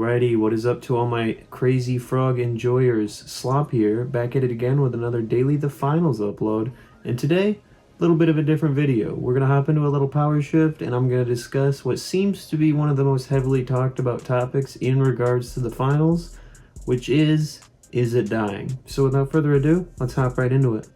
Alrighty, what is up to all my crazy frog enjoyers? Slop here, back at it again with another Daily The Finals upload. And today, a little bit of a different video. We're going to hop into a little power shift and I'm going to discuss what seems to be one of the most heavily talked about topics in regards to the finals, which is it dying? So without further ado, let's hop right into it.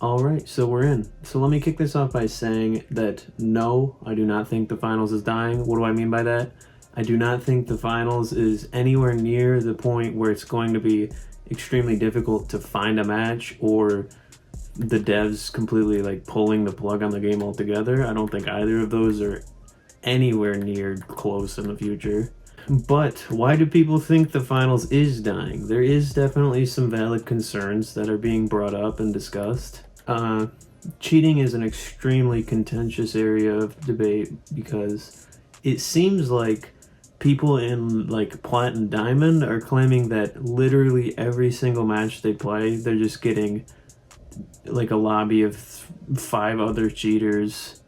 Alright, so we're in. So let me kick this off by saying that no, I do not think the finals is dying. What do I mean by that? I do not think the finals is anywhere near the point where it's going to be extremely difficult to find a match or the devs completely like pulling the plug on the game altogether. I don't think either of those are anywhere near close in the future. But why do people think the finals is dying? There is definitely some valid concerns that are being brought up and discussed. Cheating is an extremely contentious area of debate because it seems like people in like Plat and Diamond are claiming that literally every single match they play, they're just getting like a lobby of 5 other cheaters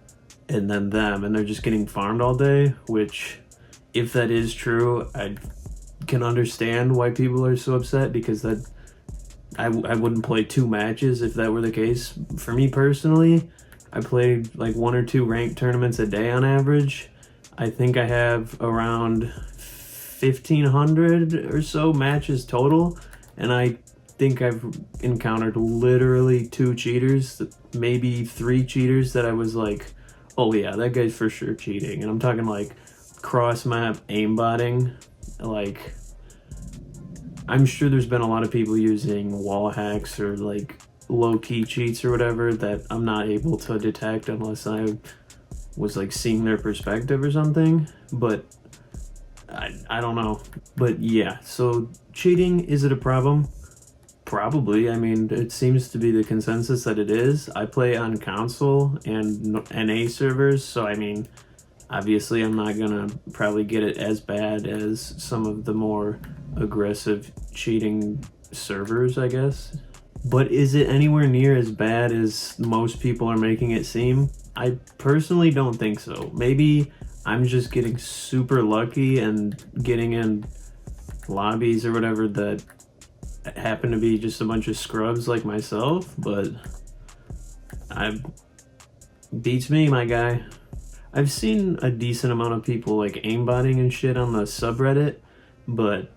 and then them, and they're just getting farmed all day, which if that is true, I can understand why people are so upset because that I wouldn't play 2 matches if that were the case. For me personally, I played like 1 or 2 ranked tournaments a day on average. I think I have around 1,500 or so matches total, and I think I've encountered literally 2 cheaters, maybe 3 cheaters that I was like, oh yeah, that guy's for sure cheating. And I'm talking like cross-map aimbotting. Like, I'm sure there's been a lot of people using wall hacks or like low-key cheats or whatever that I'm not able to detect unless I was like seeing their perspective or something, but I don't know. But yeah, so cheating, is it a problem? Probably. I mean, it seems to be the consensus that it is. I play on console and NA servers, so I mean, obviously I'm not gonna probably get it as bad as some of the more aggressive cheating servers, I guess. But is it anywhere near as bad as most people are making it seem? I personally don't think so. Maybe I'm just getting super lucky and getting in lobbies or whatever that happen to be just a bunch of scrubs like myself, but beats me, my guy. I've seen a decent amount of people like aimbotting and shit on the subreddit, but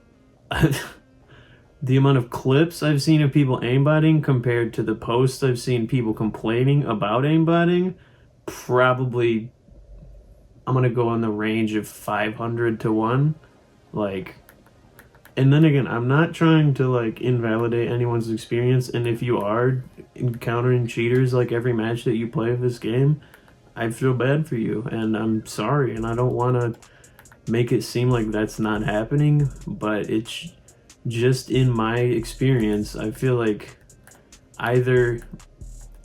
the amount of clips I've seen of people aimbotting compared to the posts I've seen people complaining about aimbotting, probably I'm gonna go in the range of 500 to 1. Like, and then again, I'm not trying to like invalidate anyone's experience, and if you are encountering cheaters like every match that you play of this game, I feel bad for you and I'm sorry, and I don't want to make it seem like that's not happening, but it's just in my experience, I feel like either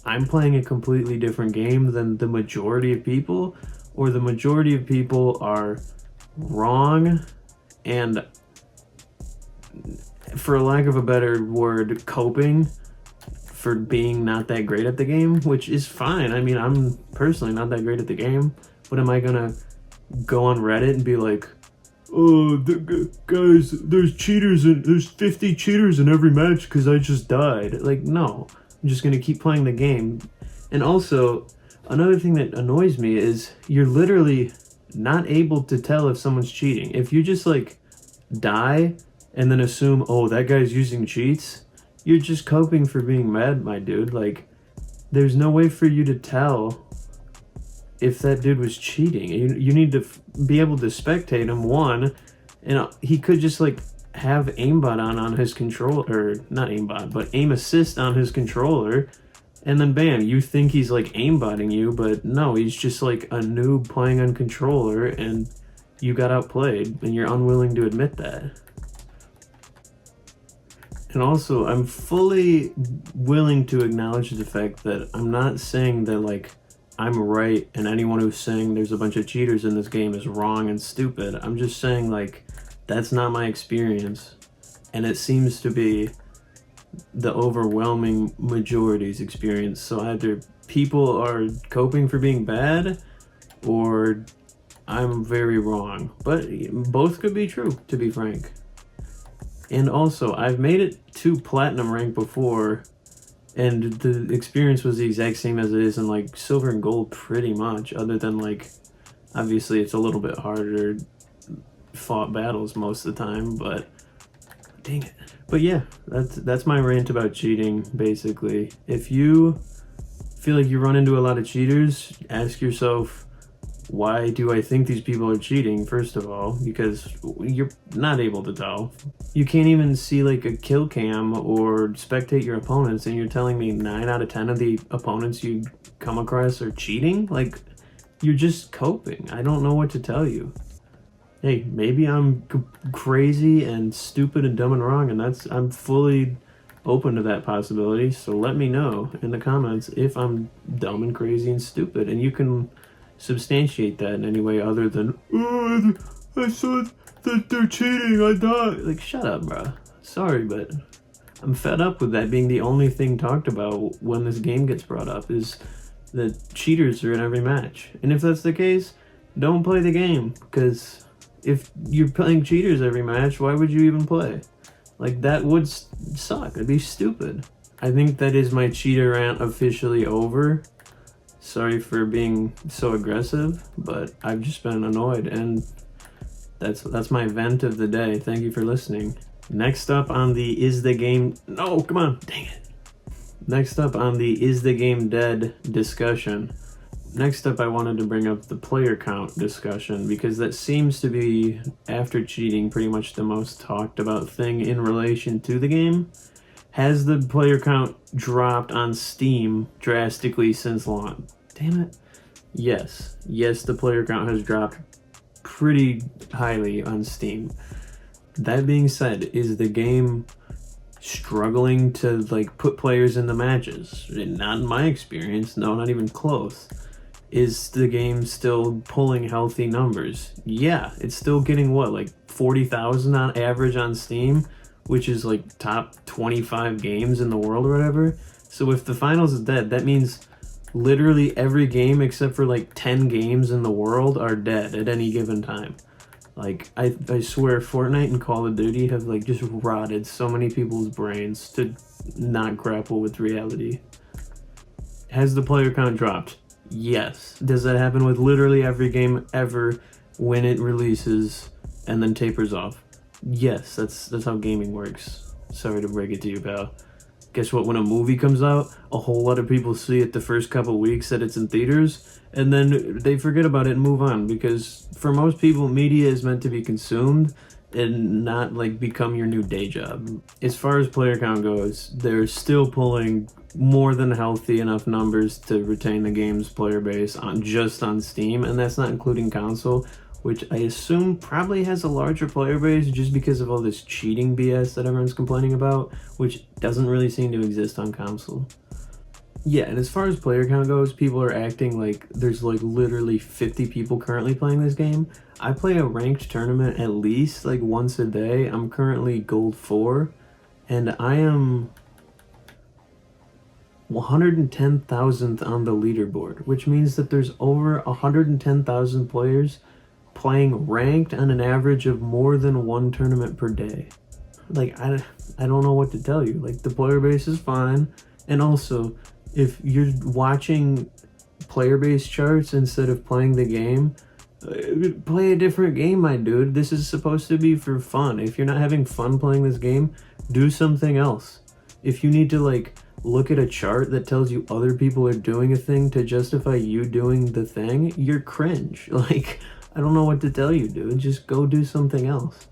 I'm playing a completely different game than the majority of people, or the majority of people are wrong and, for lack of a better word, coping for being not that great at the game, which is fine. I mean, I'm personally not that great at the game, but am I gonna go on Reddit and be like, oh, guys, there's 50 cheaters in every match because I just died? Like, no. I'm just gonna keep playing the game. And also, another thing that annoys me is you're literally not able to tell if someone's cheating. If you just like die and then assume, oh, that guy's using cheats, you're just coping for being mad, my dude. Like, there's no way for you to tell if that dude was cheating. You need to be able to spectate him, one, and he could just like have aimbot on his control, or not aimbot, but aim assist on his controller, and then bam, you think he's like aimbotting you, but no, he's just like a noob playing on controller and you got outplayed and you're unwilling to admit that. And also, I'm fully willing to acknowledge the fact that I'm not saying that like I'm right and anyone who's saying there's a bunch of cheaters in this game is wrong and stupid. I'm just saying like that's not my experience, and it seems to be the overwhelming majority's experience. So either people are coping for being bad, or I'm very wrong. But both could be true, to be frank. And also, I've made it to platinum rank before, and the experience was the exact same as it is in like silver and gold pretty much, other than like, obviously it's a little bit harder fought battles most of the time, but dang it. But yeah, that's my rant about cheating, basically. If you feel like you run into a lot of cheaters, ask yourself, why do I think these people are cheating, first of all, because you're not able to tell. You can't even see like a kill cam or spectate your opponents, and you're telling me 9 out of 10 of the opponents you come across are cheating? Like, you're just coping. I don't know what to tell you. Hey, maybe I'm crazy and stupid and dumb and wrong, and I'm fully open to that possibility, so let me know in the comments if I'm dumb and crazy and stupid, and you can substantiate that in any way other than, oh, I saw that they're cheating, I died. Like, shut up, bro. Sorry, but I'm fed up with that being the only thing talked about when this game gets brought up, is that cheaters are in every match. And if that's the case, don't play the game, because if you're playing cheaters every match, why would you even play? Like, that would suck. It'd be stupid. I think that is my cheater rant officially over. Sorry for being so aggressive, but I've just been annoyed, and that's my vent of the day. Thank you for listening. Next up on the Is the Game... No, come on, dang it. Next up on the Is the Game Dead discussion. Next up, I wanted to bring up the player count discussion, because that seems to be, after cheating, pretty much the most talked about thing in relation to the game. Has the player count dropped on Steam drastically since launch? Damn it. Yes. Yes, the player count has dropped pretty highly on Steam. That being said, is the game struggling to like put players in the matches? Not in my experience. No, not even close. Is the game still pulling healthy numbers? Yeah, it's still getting what, like 40,000 on average on Steam, which is like top 25 games in the world or whatever. So if the finals is dead, that means literally every game except for like 10 games in the world are dead at any given time. Like, I swear Fortnite and Call of Duty have like just rotted so many people's brains to not grapple with reality. Has the player count dropped? Yes. Does that happen with literally every game ever when it releases and then tapers off? Yes, that's how gaming works. Sorry to break it to you, pal. Guess what? When a movie comes out, a whole lot of people see it the first couple weeks that it's in theaters, and then they forget about it and move on, because for most people, media is meant to be consumed and not like become your new day job. As far as player count goes, they're still pulling more than healthy enough numbers to retain the game's player base on Steam, and that's not including console, which I assume probably has a larger player base just because of all this cheating BS that everyone's complaining about, which doesn't really seem to exist on console. Yeah, and as far as player count goes, people are acting like there's like literally 50 people currently playing this game. I play a ranked tournament at least like once a day. I'm currently gold 4, and I am 110,000th on the leaderboard, which means that there's over 110,000 players playing ranked on an average of more than one tournament per day. Like, I don't know what to tell you. Like, the player base is fine, and also, if you're watching player base charts instead of playing the game, play a different game, my dude. This is supposed to be for fun. If you're not having fun playing this game, do something else. If you need to, like, look at a chart that tells you other people are doing a thing to justify you doing the thing, you're cringe. Like, I don't know what to tell you, dude. Just go do something else.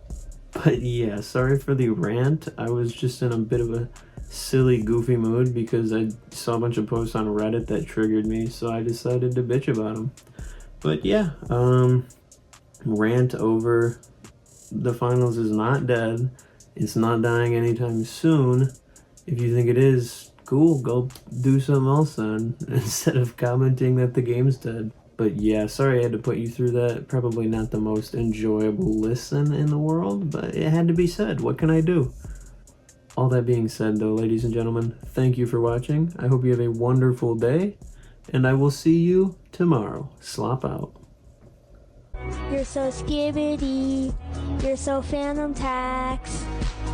But yeah, sorry for the rant. I was just in a bit of a silly, goofy mood because I saw a bunch of posts on Reddit that triggered me, so I decided to bitch about them. But yeah, rant over. The finals is not dead. It's not dying anytime soon. If you think it is, cool, go do something else then, instead of commenting that the game's dead. But yeah, sorry I had to put you through that. Probably not the most enjoyable listen in the world, but it had to be said. What can I do? All that being said though, ladies and gentlemen, thank you for watching. I hope you have a wonderful day, and I will see you tomorrow. Slop out. You're so skibbity. You're so phantom tax.